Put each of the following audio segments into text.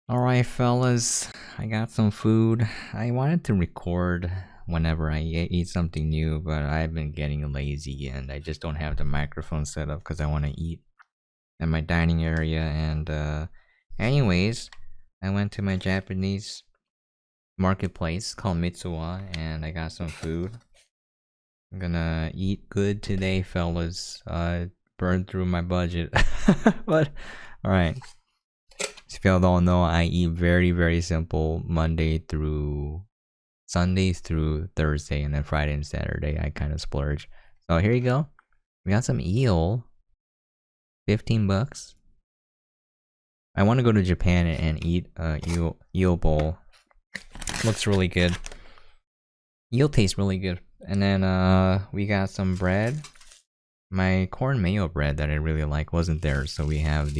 Alright, fellas, I got some food. I wanted to record whenever I eat something new, but I've been getting lazy and I just don't have the microphone set up because I want to eat at my dining area. And, anyways, I went to my Japanese marketplace called Mitsuwa and I got some food. I'm gonna eat good today, fellas. Burned through my budget. But, alright. If y'all don't know, I eat very, very simple Monday through Sundays through Thursday, and then Friday and Saturday I kind of splurge. So here you go. We got some eel, 15 bucks. I want to go to Japan and eat eel bowl. Looks really good. Eel tastes really good. And then we got some bread. My corn mayo bread that I really like wasn't there, so we have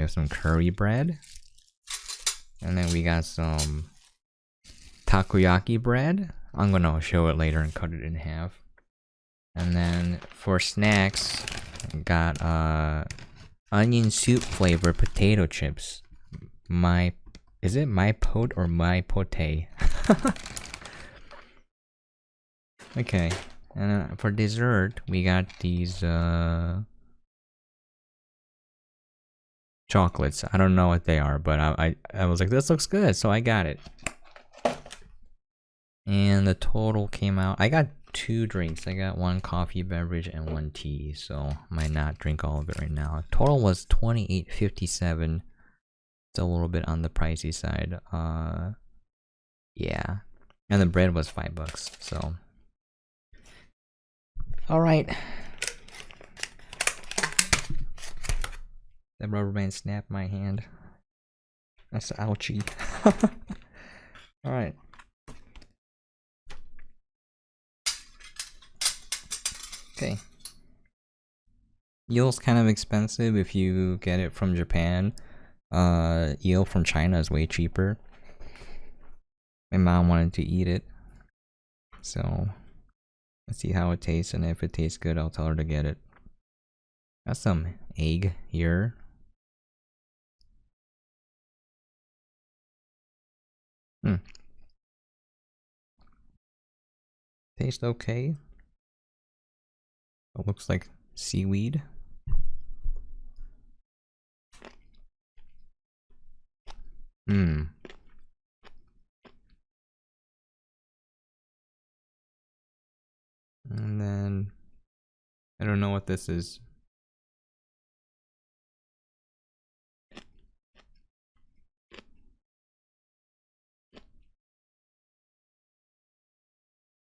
some curry bread, and then we got some takoyaki bread. I'm gonna show it later and cut it in half. And then for snacks, got onion soup flavored potato chips. Is it my pot or my pote? Okay. And for dessert, we got these chocolates. I don't know what they are, but I was like, this looks good, so I got it. And the total came out. I got 2 drinks. I got 1 coffee beverage and 1 tea, so I might not drink all of it right now. Total was $28.57. It's a little bit on the pricey side. Yeah. And the bread was $5, so. Alright. That rubber band snapped my hand. That's ouchie. Alright. Okay. Eel's kind of expensive if you get it from Japan. Eel from China is way cheaper. My mom wanted to eat it. So, let's see how it tastes, and if it tastes good, I'll tell her to get it. Got some egg here. Tastes okay. It looks like seaweed. And then I don't know what this is.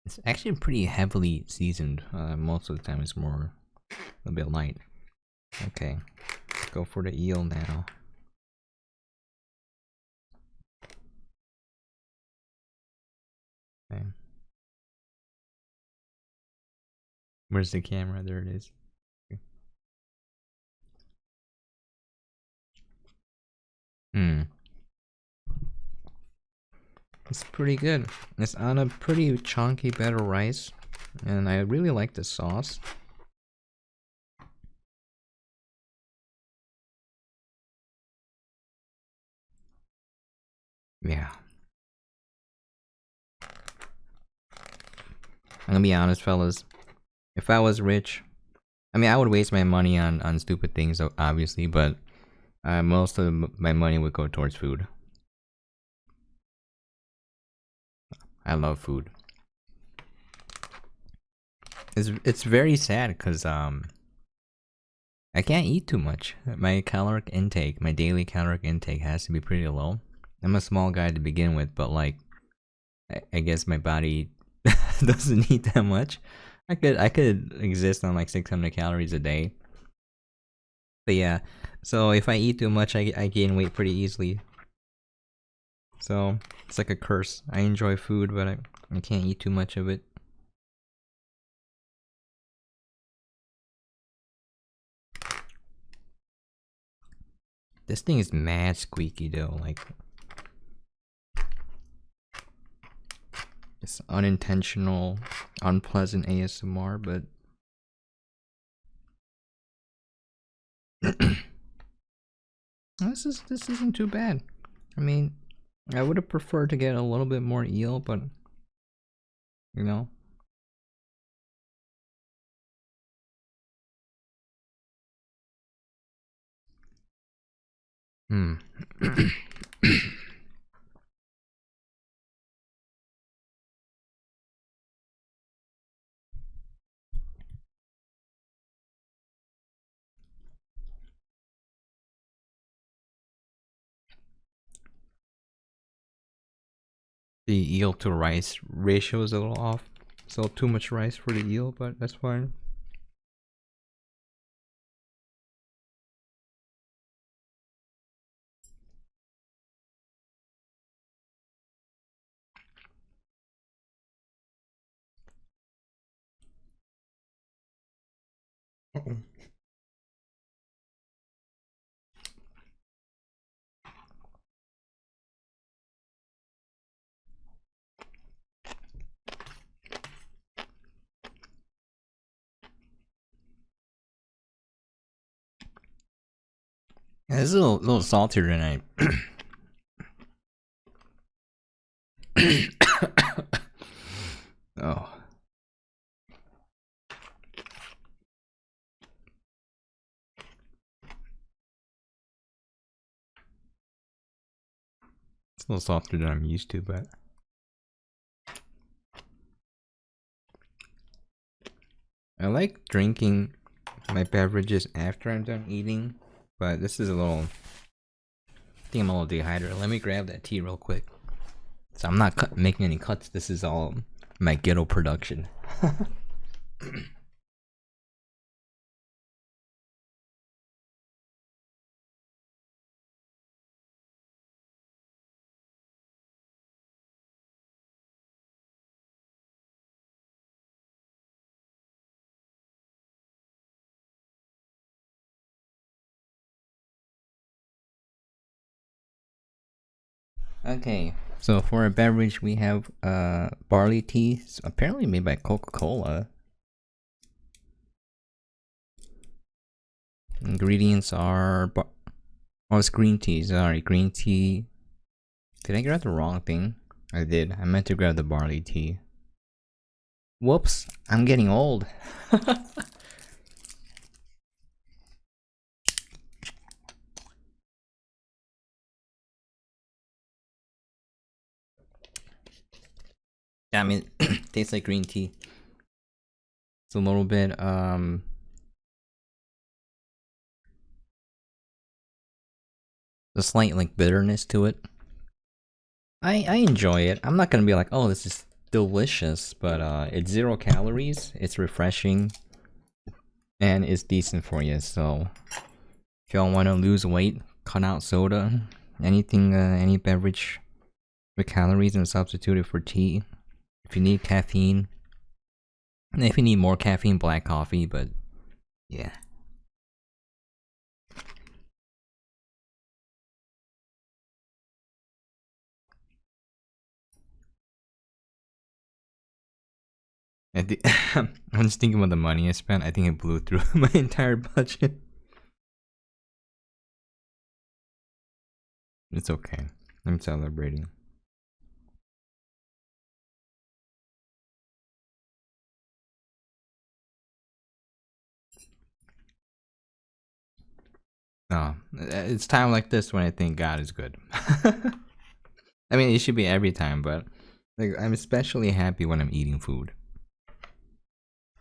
It's actually pretty heavily seasoned. Most of the time it's more a bit light. Okay, let's go for the eel now. Okay. Where's the camera? There it is. It's pretty good. It's on a pretty chunky bed of rice, and I really like the sauce. Yeah. I'm gonna be honest, fellas. If I was rich, I mean, I would waste my money on stupid things, obviously, but most of my money would go towards food. I love food. It's very sad because I can't eat too much. My caloric intake, my daily caloric intake, has to be pretty low. I'm a small guy to begin with, but like, I guess my body doesn't eat that much. I could exist on like 600 calories a day. But yeah, so if I eat too much, I gain weight pretty easily. So it's like a curse. I enjoy food, but I can't eat too much of it. This thing is mad squeaky though, like it's unintentional, unpleasant ASMR, but this isn't too bad. I mean, I would have preferred to get a little bit more eel, but you know. Hmm. The eel to rice ratio is a little off. So too much rice for the eel, but that's fine. Yeah, it's a little saltier than I. Oh. It's a little softer than I'm used to, but I like drinking my beverages after I'm done eating, but this is a little. I think I'm a little dehydrated. Let me grab that tea real quick. So I'm not making any cuts. This is all my ghetto production. Okay, so for a beverage we have barley tea, apparently made by Coca-Cola. Ingredients are oh, it's green tea. Sorry, green tea. Did I grab the wrong thing? I did. I meant to grab the barley tea. Whoops! I'm getting old. I mean, tastes like green tea. It's a little bit a slight like bitterness to it. I enjoy it. I'm not gonna be like, oh, this is delicious, but it's 0 calories. It's refreshing, and it's decent for you. So if y'all want to lose weight, cut out soda, anything, any beverage with calories, and substitute it for tea. If you need caffeine, and if you need more caffeine, black coffee. But yeah. I'm just thinking about the money I spent. I think it blew through my entire budget. It's okay. I'm celebrating. No, it's time like this when I think God is good. I mean, it should be every time, but like I'm especially happy when I'm eating food.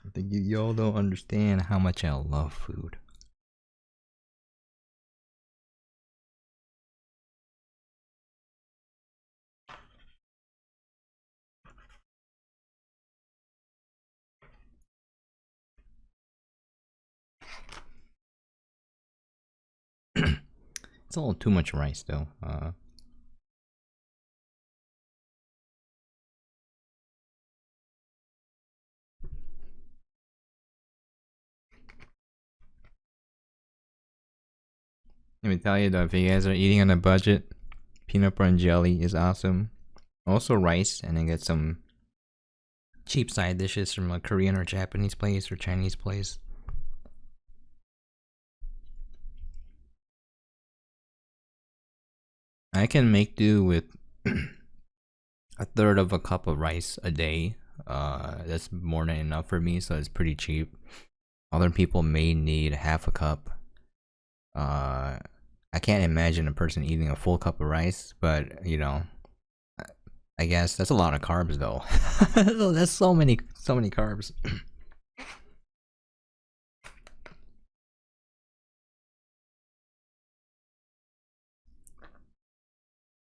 I think y'all don't understand how much I love food. It's a little too much rice, though. Let me tell you though, if you guys are eating on a budget, peanut butter and jelly is awesome. Also rice, and then get some cheap side dishes from a Korean or Japanese place or Chinese place. I can make do with a third of a cup of rice a day. That's more than enough for me, so it's pretty cheap. Other people may need half a cup. I can't imagine a person eating a full cup of rice, but you know, I guess that's a lot of carbs though. That's so many carbs.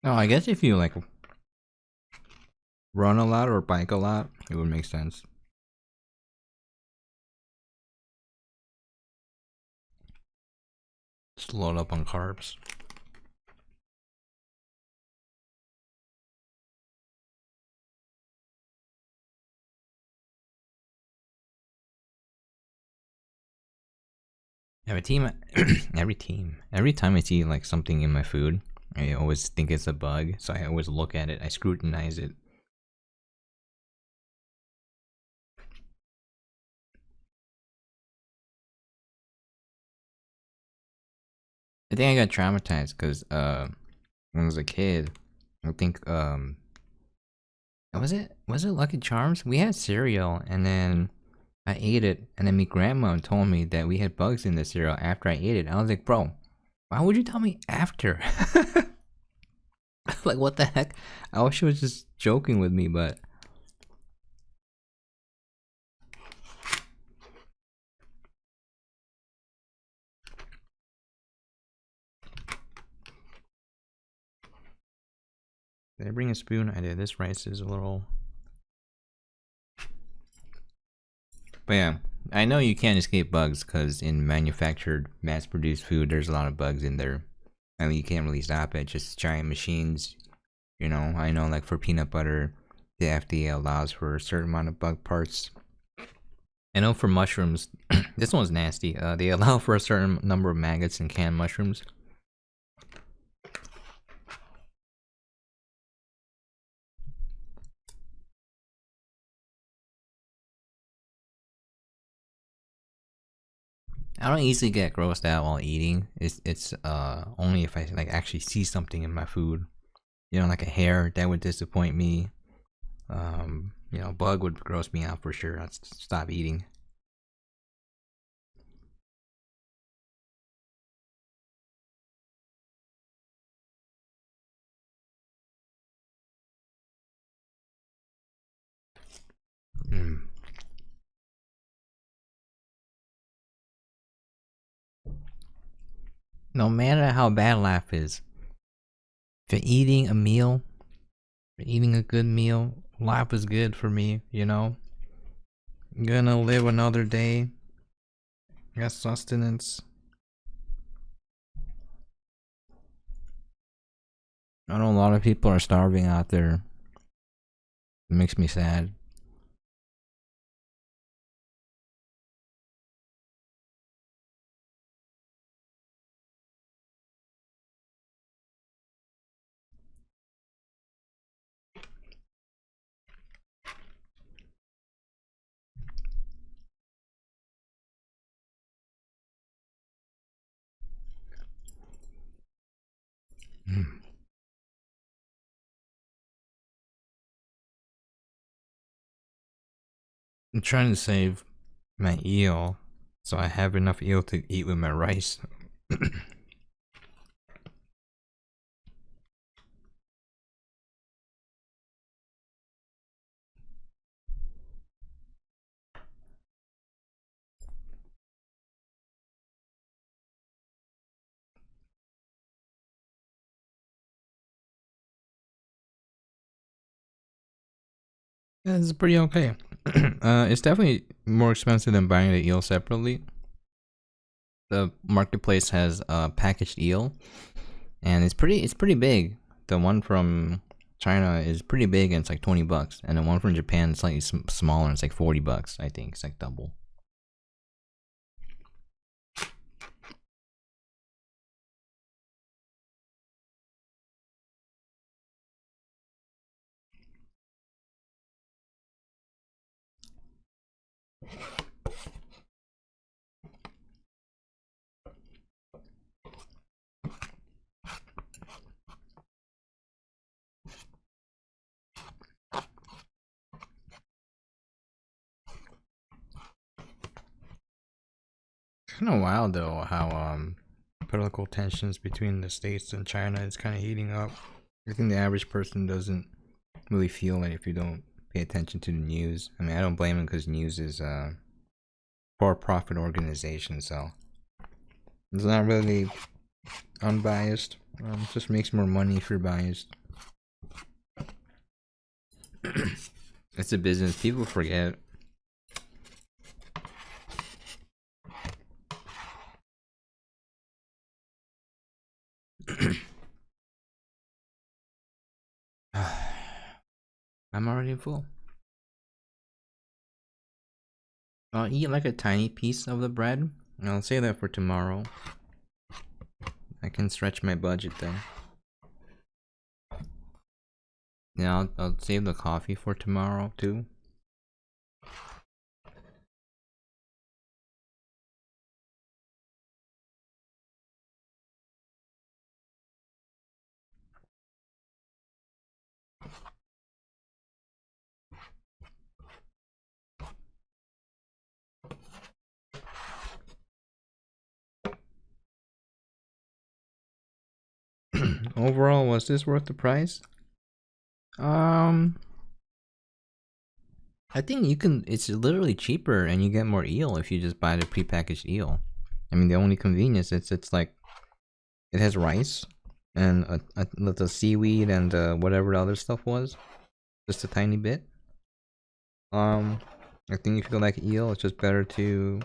No, I guess if you like run a lot or bike a lot, it would make sense. Just load up on carbs. Every team, every time I see like something in my food, I always think it's a bug. So I always look at it. I scrutinize it. I think I got traumatized because when I was a kid, I think was it Lucky Charms? We had cereal and then I ate it and then my grandma told me that we had bugs in the cereal after I ate it. I was like, bro, why would you tell me after? Like what the heck? I wish she was just joking with me, but did I bring a spoon? I did. This rice is a little. But yeah, I know you can't escape bugs because in manufactured, mass-produced food, there's a lot of bugs in there. I mean, you can't really stop it. Just giant machines. You know, I know like for peanut butter, the FDA allows for a certain amount of bug parts. I know for mushrooms, this one's nasty. They allow for a certain number of maggots in canned mushrooms. I don't easily get grossed out while eating. It's only if I like actually see something in my food. You know, like a hair that would disappoint me. You know, bug would gross me out for sure. I'd stop eating. Mm. No matter how bad life is, if you're eating a meal, if you're eating a good meal, life is good for me. You know, I'm gonna live another day. Got sustenance. I know a lot of people are starving out there. It makes me sad. Mm. I'm trying to save my eel so I have enough eel to eat with my rice. Yeah, it's pretty okay. It's definitely more expensive than buying the eel separately. The marketplace has a packaged eel, and it's pretty big. The one from China is pretty big, and it's like $20, and the one from Japan is slightly smaller, and it's like $40. I think it's like double. kind of wild though how political tensions between the states and China is kind of heating up. I think the average person doesn't really feel it if you don't pay attention to the news. I mean, I don't blame them because news is a for-profit organization, so it's not really unbiased. It just makes more money if you're biased. It's a business. People forget. I'm already full. I'll eat like a tiny piece of the bread. I'll save that for tomorrow. I can stretch my budget then. Yeah, I'll save the coffee for tomorrow too. Overall, was this worth the price? I think you can. It's literally cheaper, and you get more eel if you just buy the prepackaged eel. I mean, the only convenience it's like it has rice and the seaweed and whatever the other stuff was, just a tiny bit. I think if you like eel, it's just better to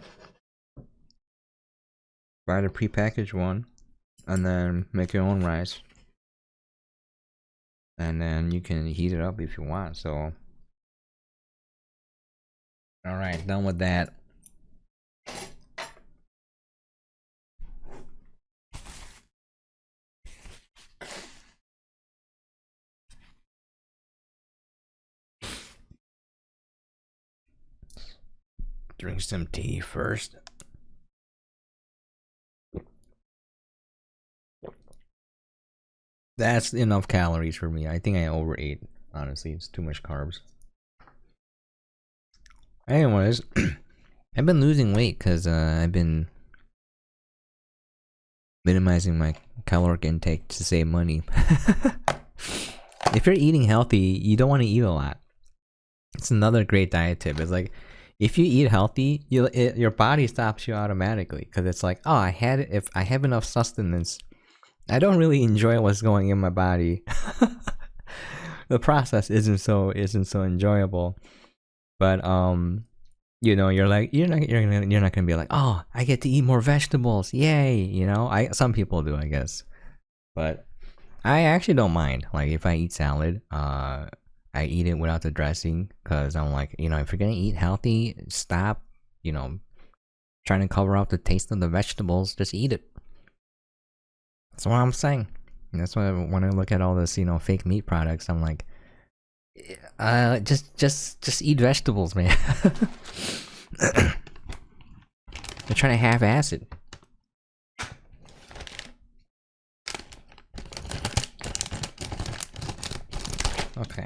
buy the prepackaged one, and then make your own rice, and then you can heat it up if you want. So. Alright, done with that. Drink some tea first. That's enough calories for me. I think I overate. Honestly, it's too much carbs. Anyways, I've been losing weight because I've been minimizing my caloric intake to save money. If you're eating healthy, you don't want to eat a lot. It's another great diet tip. It's like, if you eat healthy, your body stops you automatically because it's like, oh, if I have enough sustenance, I don't really enjoy what's going in my body. The process isn't so enjoyable. But you know, you're not gonna be like, oh, I get to eat more vegetables, yay! You know, some people do, I guess, but I actually don't mind. Like if I eat salad, I eat it without the dressing because I'm like, you know, if you're gonna eat healthy, stop, you know, trying to cover up the taste of the vegetables. Just eat it. That's what I'm saying. And that's why when I look at all this, you know, fake meat products, I'm like, just eat vegetables, man. They're trying to half-ass it. Okay.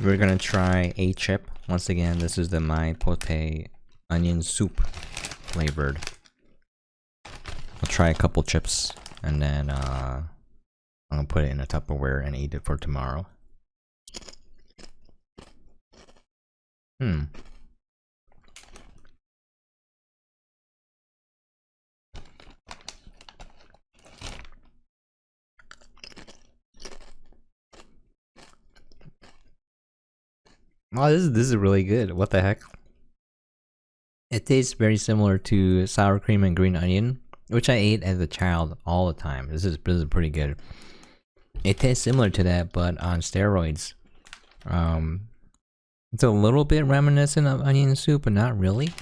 We're gonna try a chip. Once again, this is the My Pote onion soup flavored. I'll try a couple chips and then I'm gonna put it in a Tupperware and eat it for tomorrow. Oh, this is really good. What the heck? It tastes very similar to sour cream and green onion, which I ate as a child all the time. This is pretty good. It tastes similar to that, but on steroids. It's a little bit reminiscent of onion soup, but not really.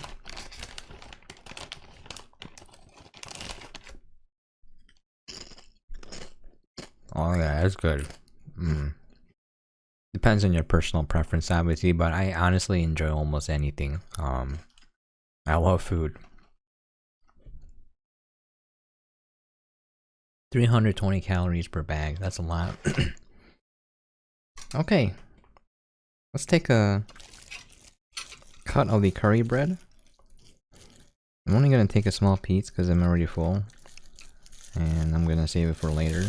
Oh yeah, that's good. Depends on your personal preference, obviously, but I honestly enjoy almost anything. I love food. 320 calories per bag. That's a lot. Okay. Let's take a cut of the curry bread. I'm only gonna take a small piece because I'm already full. And I'm gonna save it for later.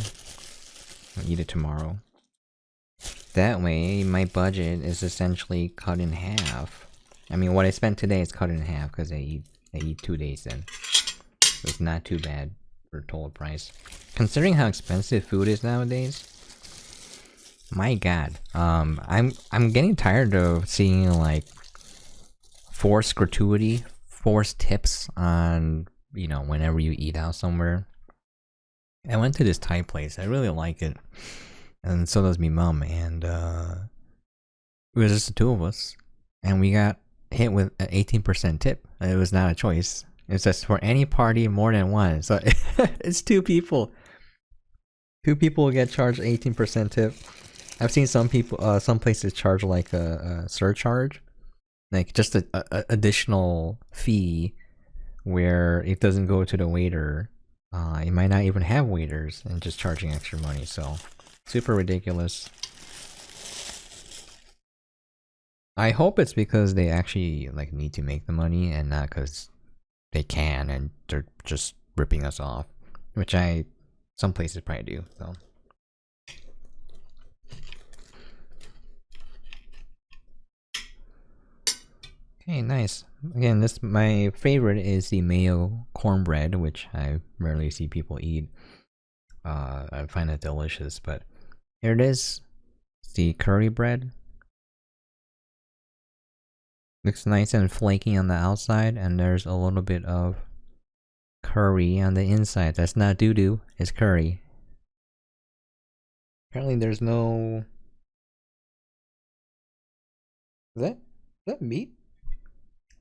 I'll eat it tomorrow. That way, my budget is essentially cut in half. I mean, what I spent today is cut in half because I eat 2 days then. So it's not too bad for total price. Considering how expensive food is nowadays, my god. I'm getting tired of seeing like forced gratuity, forced tips on, you know, whenever you eat out somewhere. I went to this Thai place. I really like it. And so does me mom, and it was just the two of us, and we got hit with an 18% tip. It was not a choice. It says for any party more than one, so it's 2 people. 2 people get charged 18% tip. I've seen some people, some places charge like a surcharge, like just a additional fee, where it doesn't go to the waiter. You might not even have waiters, and just charging extra money. So. Super ridiculous. I hope it's because they actually like need to make the money and not because they can and they're just ripping us off, which some places probably do. So. Okay, nice. Again, my favorite is the mayo cornbread, which I rarely see people eat. I find it delicious, but here it is. It's the curry bread. Looks nice and flaky on the outside, and there's a little bit of curry on the inside. That's not doo-doo, it's curry. Apparently there's no... Is that meat?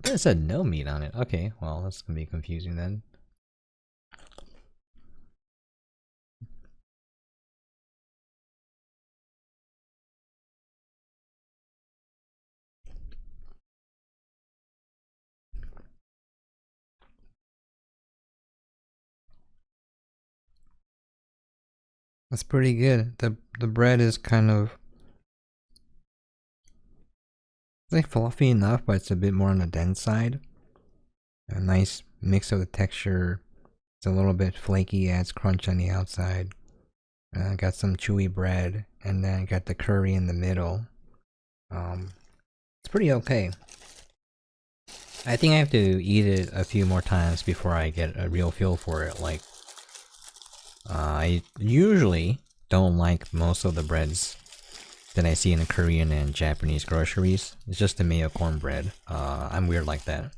It said no meat on it. Okay, well, that's gonna be confusing then. That's pretty good. The bread is kind of... It's like fluffy enough, but it's a bit more on the dense side. A nice mix of the texture. It's a little bit flaky, adds crunch on the outside. Got some chewy bread, and then got the curry in the middle. It's pretty okay. I think I have to eat it a few more times before I get a real feel for it. Like, I usually don't like most of the breads that I see in the Korean and Japanese groceries. It's just the mayo cornbread. I'm weird like that.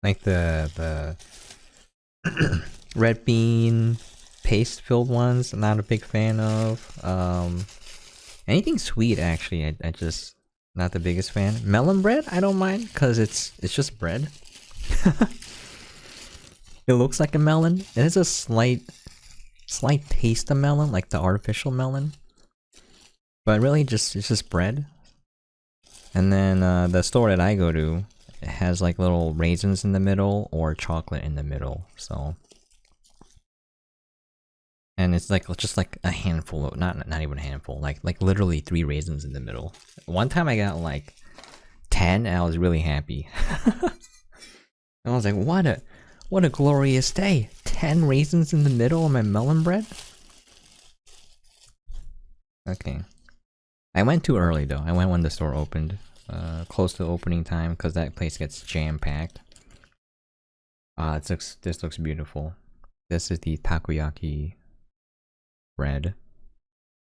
Like the red bean paste filled ones, I'm not a big fan of. Anything sweet actually, I just not the biggest fan. Melon bread, I don't mind because it's just bread. It looks like a melon. It has a slight taste of melon, like the artificial melon. But really, it's just bread. And then the store that I go to, it has like little raisins in the middle or chocolate in the middle. So, and it's like just like a handful of not even a handful, like literally 3 raisins in the middle. One time I got like 10, and I was really happy. I was like, what a glorious day! 10 raisins in the middle of my melon bread. Okay. I went too early though. I went when the store opened, close to opening time, because that place gets jam-packed. This looks beautiful. This is the takoyaki bread. I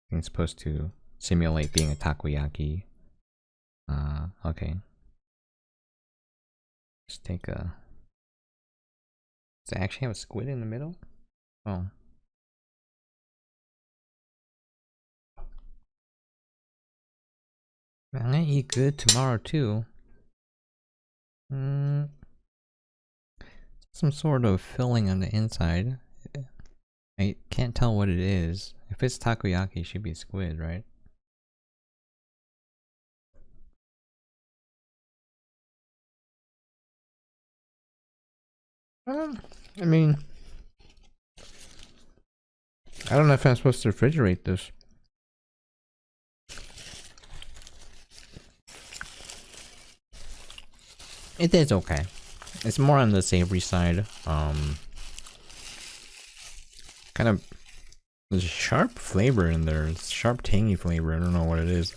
think it's supposed to simulate being a takoyaki. Okay. Just take a... Does it actually have a squid in the middle? Oh. I'm gonna eat good tomorrow too. Some sort of filling on the inside. I can't tell what it is. If it's takoyaki, it should be squid, right? I mean, I don't know if I'm supposed to refrigerate this. It is okay. It's more on the savory side. Kind of there's a sharp flavor in there. It's sharp, tangy flavor. I don't know what it is.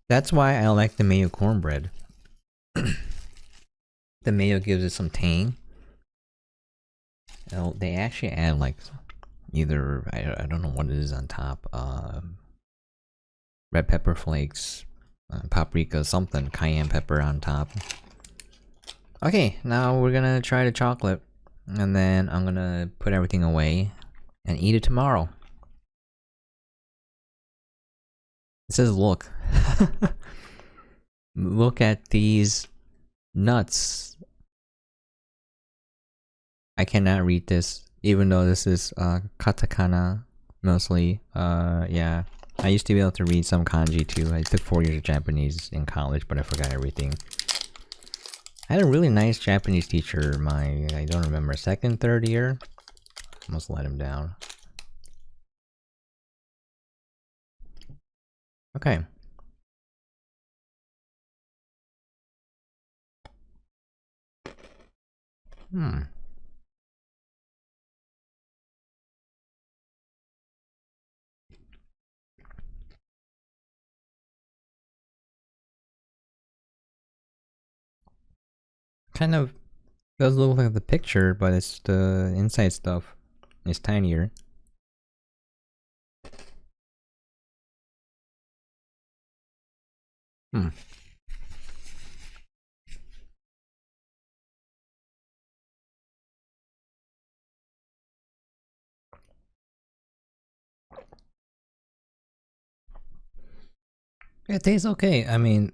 That's why I like the mayo cornbread. The mayo gives it some tang. They actually add like either I don't know what it is on top. Red pepper flakes, paprika, something, cayenne pepper on top. Okay, now we're gonna try the chocolate, and then I'm gonna put everything away and eat it tomorrow. It says look. Look at these nuts. I cannot read this, even though this is katakana mostly. Yeah. I used to be able to read some kanji too. I took 4 years of Japanese in college, but I forgot everything. I had a really nice Japanese teacher I don't remember, second, third year. Almost let him down. Okay. Kind of does look like the picture, but it's the inside stuff. It's tinier. It tastes okay. I mean,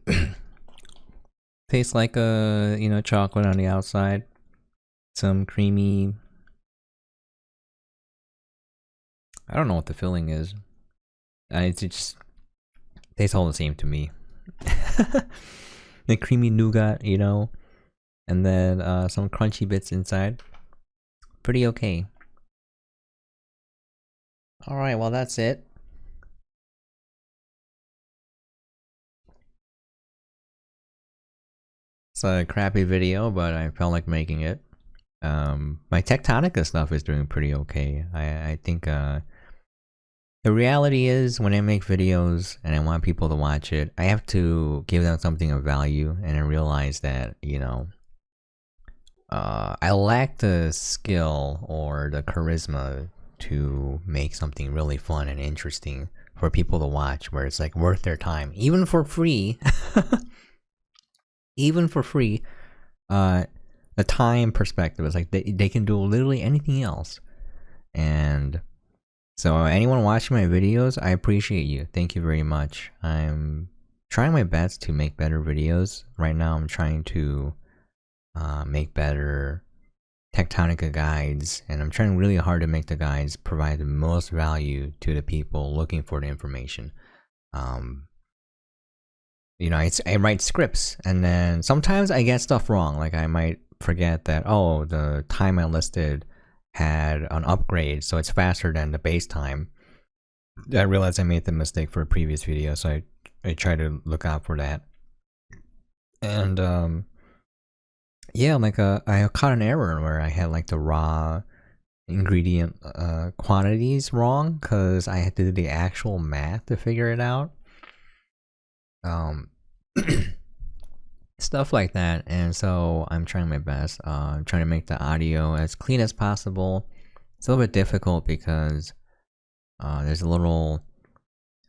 tastes like chocolate on the outside. Some creamy. I don't know what the filling is. It just tastes all the same to me. The creamy nougat, and then some crunchy bits inside. Pretty okay. Alright, well that's it. It's a crappy video, but I felt like making it. My Tectonica stuff is doing pretty okay. I think the reality is when I make videos and I want people to watch it, I have to give them something of value, and I realize that, I lack the skill or the charisma to make something really fun and interesting for people to watch, where it's like worth their time, even for free. Even for free, the time perspective is like they can do literally anything else. And so anyone watching my videos, I appreciate you. Thank you very much. I'm trying my best to make better videos. Right now I'm trying to make better Tectonica guides, and I'm trying really hard to make the guides provide the most value to the people looking for the information. I write scripts, and then sometimes I get stuff wrong. Like I might forget that, oh, the time I listed had an upgrade, so it's faster than the base time. I realized I made the mistake for a previous video, so I try to look out for that. And yeah, like I caught an error where I had like the raw ingredient quantities wrong, because I had to do the actual math to figure it out. Stuff like that. And so I'm trying my best. I'm trying to make the audio as clean as possible. It's a little bit difficult because there's a little,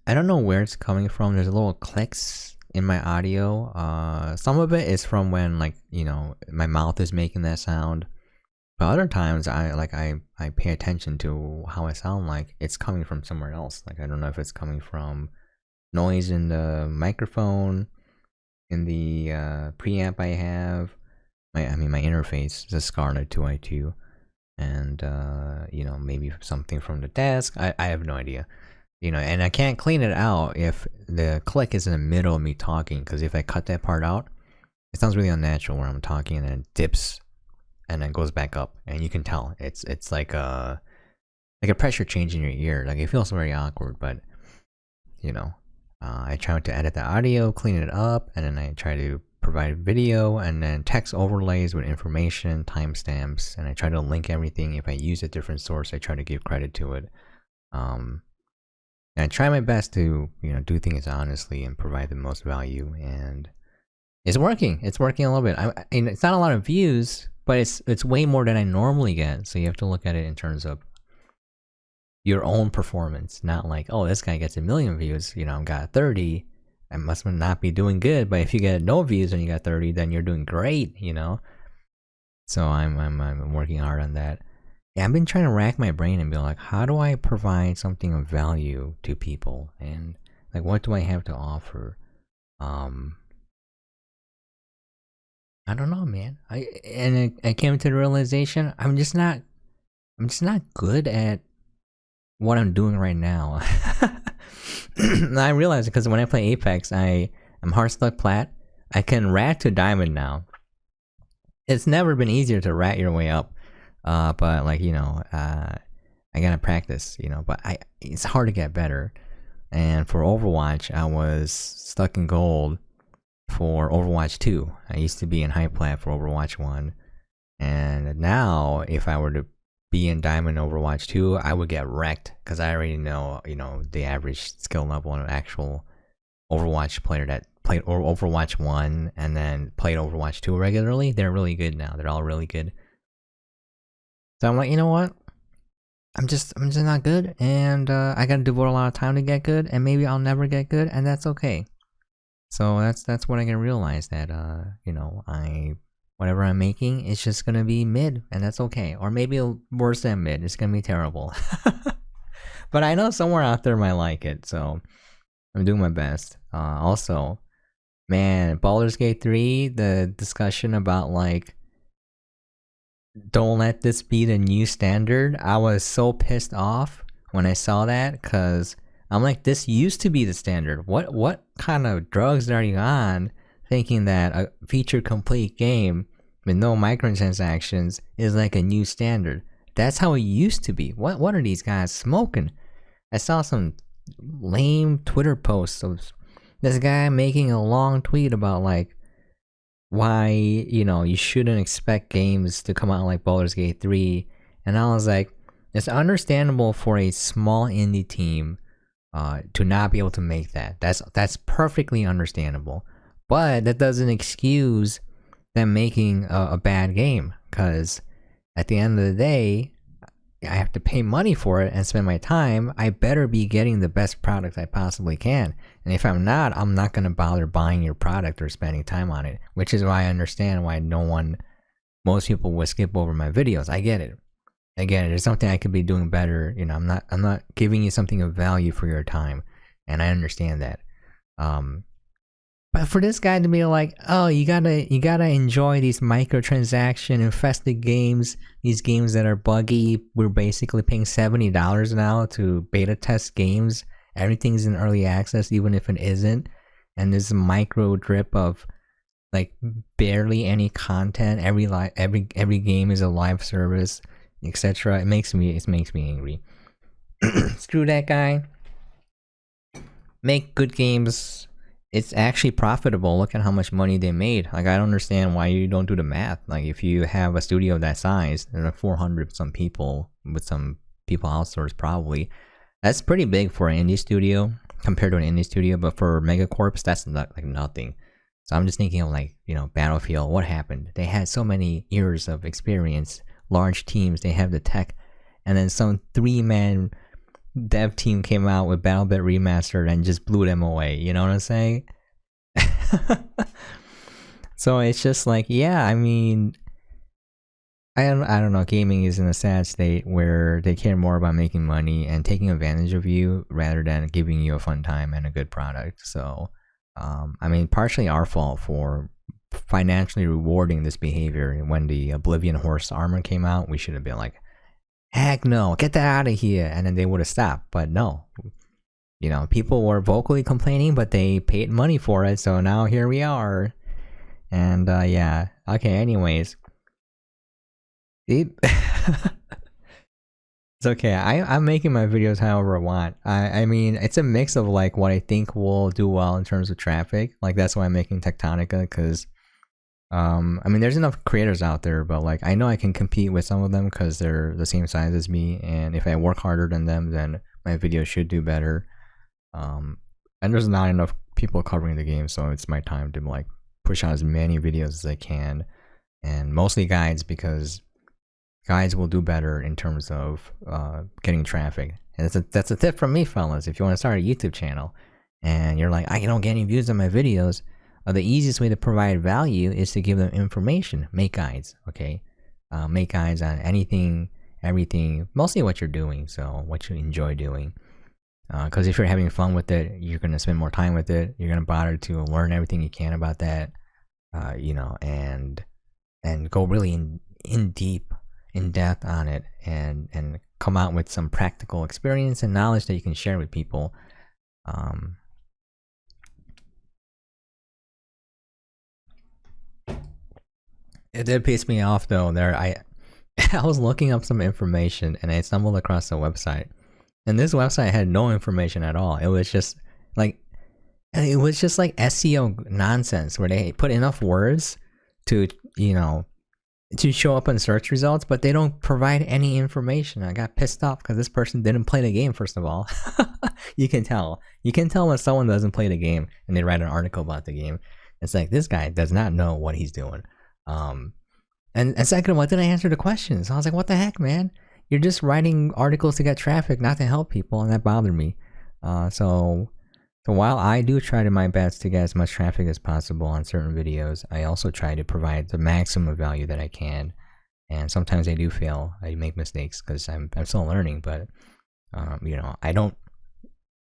I don't know where it's coming from. There's a little clicks in my audio. Some of it is from when, like, my mouth is making that sound, but other times I pay attention to how I sound like it's coming from somewhere else. Like I don't know if it's coming from noise in the microphone, in the preamp I have. My interface is a Scarlett 2i2, and maybe something from the desk. I have no idea. And I can't clean it out if the click is in the middle of me talking, because if I cut that part out, it sounds really unnatural when I'm talking, and then it dips and then goes back up, and you can tell it's like a pressure change in your ear. Like it feels very awkward, but I try to edit the audio, clean it up, and then I try to provide video and then text overlays with information, timestamps, and I try to link everything. If I use a different source, I try to give credit to it. And I try my best to do things honestly and provide the most value, and it's working. It's working a little bit. It's not a lot of views, but it's way more than I normally get. So you have to look at it in terms of your own performance, not like, oh, this guy gets 1 million views, I've got 30, I must not be doing good. But if you get no views and you got 30, then you're doing great, So I'm working hard on that. Yeah, I've been trying to rack my brain and be like, how do I provide something of value to people, and like, what do I have to offer? I don't know, man. I came to the realization I'm just not good at what I'm doing right now. I realize it because when I play Apex, I'm Heartstuck Plat. I can rat to Diamond now. It's never been easier to rat your way up, but like I gotta practice, But it's hard to get better. And for Overwatch, I was stuck in gold for Overwatch 2. I used to be in high plat for Overwatch 1, and now if I were to be in Diamond Overwatch 2, I would get wrecked because I already know, the average skill level of an actual Overwatch player that played Overwatch 1 and then played Overwatch 2 regularly. They're really good now. They're all really good. So I'm like, you know what? I'm just not good, and I gotta devote a lot of time to get good, and maybe I'll never get good, and that's okay. So that's what I can realize, that whatever I'm making, it's just gonna be mid, and that's okay. Or maybe worse than mid. It's gonna be terrible. But I know somewhere out there might like it, so I'm doing my best. Also, man, Baldur's Gate 3, the discussion about like, don't let this be the new standard. I was so pissed off when I saw that, because I'm like, this used to be the standard. What kind of drugs are you on, thinking that a feature complete game with no microtransactions is like a new standard? That's how it used to be. What are these guys smoking? I saw some lame Twitter posts of this guy making a long tweet about like why you shouldn't expect games to come out like Baldur's Gate 3, and I was like, it's understandable for a small indie team to not be able to make that. That's perfectly understandable, but that doesn't excuse them making a bad game, because at the end of the day, I have to pay money for it and spend my time. I better be getting the best product I possibly can, and if I'm not going to bother buying your product or spending time on it, which is why I understand why most people would skip over my videos. I get it. It's something I could be doing better. I'm not giving you something of value for your time, and I understand that. But for this guy to be like, oh, you gotta enjoy these microtransaction infested games, these games that are buggy. We're basically paying $70 now to beta test games. Everything's in early access, even if it isn't. And there's a micro drip of like barely any content. Every game is a live service, etc. It makes me angry. Screw that guy. Make good games. It's actually profitable. Look at how much money they made. Like, I don't understand why you don't do the math. Like, if you have a studio that size, there are 400 some people, with some people outsourced probably. That's pretty big for an indie studio compared to an indie studio, but for Megacorps, that's like nothing. So I'm just thinking of like, Battlefield. What happened? They had so many years of experience, large teams. They have the tech, and then some 3-man dev team came out with BattleBit Remastered and just blew them away. You know what I'm saying? So it's just like, yeah, I mean, I don't know. Gaming is in a sad state where they care more about making money and taking advantage of you rather than giving you a fun time and a good product. So, I mean, partially our fault for financially rewarding this behavior. When the Oblivion Horse armor came out, we should have been like, heck no, get that out of here, and then they would have stopped. But no, people were vocally complaining, but they paid money for it, so now here we are. And yeah, okay, anyways. It's okay. I'm making my videos however I want. I mean, it's a mix of like what I think will do well in terms of traffic. Like that's why I'm making Tectonica, because I mean, there's enough creators out there, but like I know I can compete with some of them because they're the same size as me, and if I work harder than them, then my videos should do better. And there's not enough people covering the game, so it's my time to like push out as many videos as I can, and mostly guides, because guides will do better in terms of getting traffic. And that's a tip from me, fellas. If you want to start a YouTube channel and you're like, I don't get any views on my videos, the easiest way to provide value is to give them information. Make guides, okay? Make guides on anything, everything, mostly what you're doing, so what you enjoy doing. Because if you're having fun with it, you're going to spend more time with it. You're going to bother to learn everything you can about that, you know, and go really in depth on it, and come out with some practical experience and knowledge that you can share with people. It did piss me off though. I was looking up some information and I stumbled across a website, and this website had no information at all. It was just like SEO nonsense where they put enough words to, you know, to show up in search results, but they don't provide any information. I got pissed off because this person didn't play the game, first of all. You can tell when someone doesn't play the game and they write an article about the game. It's like, this guy does not know what he's doing. And second, why didn't I answer the questions? I was like, what the heck, man? You're just writing articles to get traffic, not to help people, and that bothered me. So while I do try to my best to get as much traffic as possible on certain videos, I also try to provide the maximum value that I can. And sometimes I do fail. I make mistakes because I'm still learning, but you know, I don't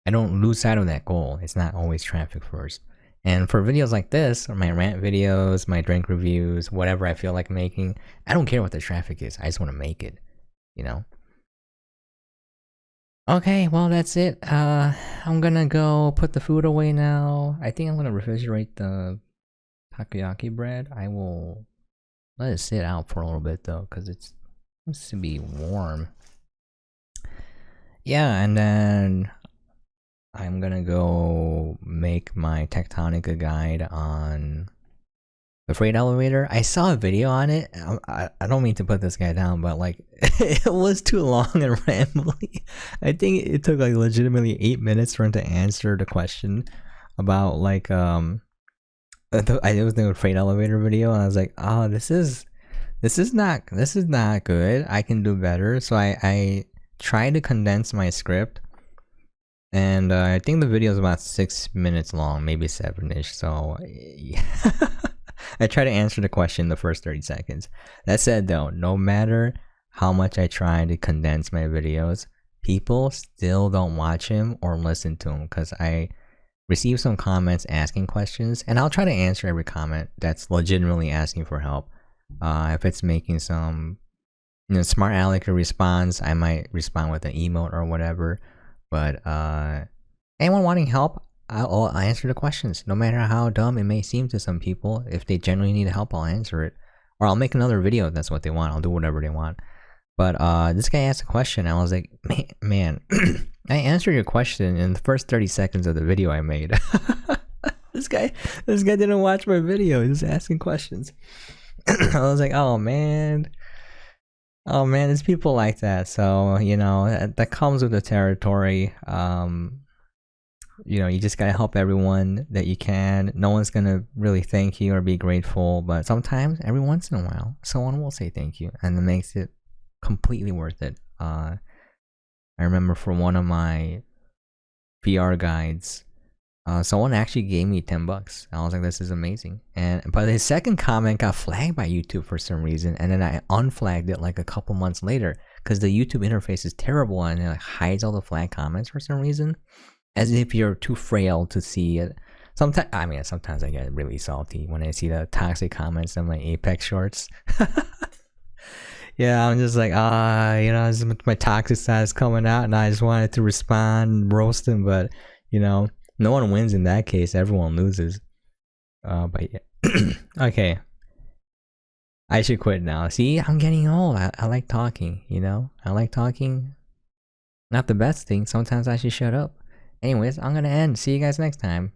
lose sight of that goal. It's not always traffic first. And for videos like this, or my rant videos, my drink reviews, whatever I feel like making, I don't care what the traffic is. I just want to make it, you know? Okay, well, that's it. I'm gonna go put the food away now. I think I'm gonna refrigerate the takoyaki bread. I will let it sit out for a little bit though, because it seems to be warm. Yeah, and then I'm gonna go make my Tectonica guide on the freight elevator. I saw a video on it. I don't mean to put this guy down, but like it was too long and rambly. I think it took like legitimately 8 minutes for him to answer the question about like it was the freight elevator video, and I was like, oh, this is not good. I can do better. So I tried to condense my script, and I think the video is about 6 minutes long, maybe 7ish. So yeah. I try to answer the question in the first 30 seconds. That said though, no matter how much I try to condense my videos, people still don't watch him or listen to him, because I receive some comments asking questions, and I'll try to answer every comment that's legitimately asking for help. If it's making some, you know, smart aleck response, I might respond with an emote or whatever. But anyone wanting help, I'll answer the questions, no matter how dumb it may seem to some people. If they genuinely need help, I'll answer it, or I'll make another video if that's what they want. I'll do whatever they want. But this guy asked a question, and I was like, man, I answered your question in the first 30 seconds of the video I made. This guy didn't watch my video. He was asking questions. I was like, oh man, there's people like that. So, you know, that comes with the territory. You know, you just gotta help everyone that you can. No one's gonna really thank you or be grateful, but sometimes, every once in a while, someone will say thank you, and it makes it completely worth it. I remember for one of my VR guides, someone actually gave me $10. I was like, this is amazing. But his second comment got flagged by YouTube for some reason, and then I unflagged it like a couple months later, because the YouTube interface is terrible and it like hides all the flagged comments for some reason, as if you're too frail to see it. Sometimes I get really salty when I see the toxic comments on my Apex shorts. Yeah, I'm just like, you know, this is my toxic side is coming out, and I just wanted to respond, roast him, but you know, no one wins in that case. Everyone loses. But yeah. Okay. I should quit now. See, I'm getting old. I like talking, you know? I like talking. Not the best thing. Sometimes I should shut up. Anyways, I'm gonna end. See you guys next time.